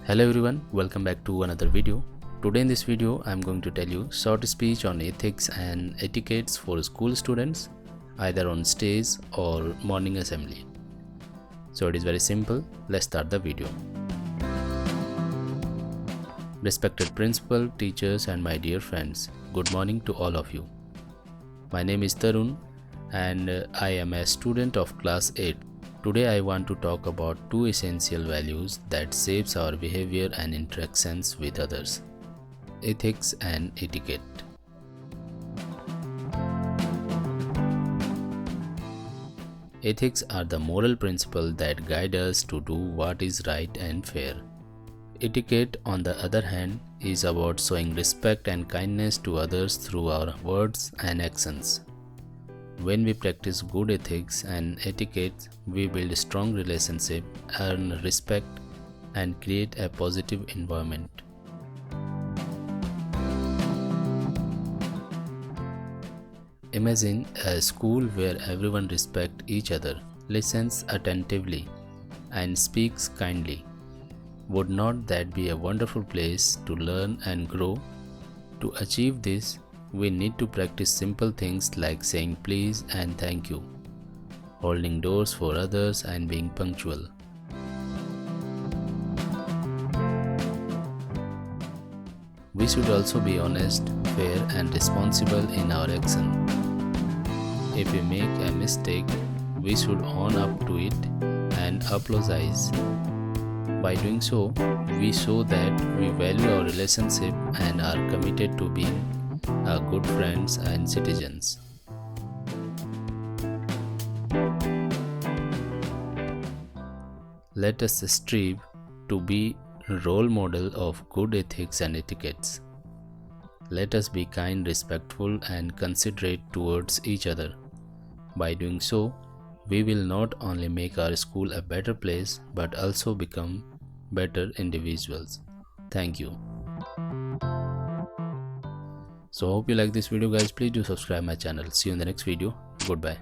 Hello everyone, welcome back to another video. Today in this video I am going to tell you short speech on ethics and etiquettes for school students, either on stage or morning assembly. So it is very simple. Let's start the video. Respected principal, teachers and my dear friends, good morning to all of you. My name is Tarun and I am a student of class 8. Today I want to talk about two essential values that shapes our behavior and interactions with others: ethics and etiquette. Ethics are the moral principles that guide us to do what is right and fair. Etiquette, on the other hand, is about showing respect and kindness to others through our words and actions. When we practice good ethics and etiquette, we build a strong relationship, earn respect, and create a positive environment. Imagine a school where everyone respects each other, listens attentively, and speaks kindly. Would not that be a wonderful place to learn and grow? To achieve this, we need to practice simple things like saying please and thank you, holding doors for others, and being punctual. We should also be honest, fair, and responsible in our action. If we make a mistake, we should own up to it and apologize. By doing so, we show that we value our relationship and are committed to being good friends and citizens. Let us strive to be role model of good ethics and etiquettes. Let us be kind, respectful, and considerate towards each other. By doing so, we will not only make our school a better place but also become better individuals. Thank you. So hope you like this video guys. Please do subscribe my channel. See you in the next video. Goodbye.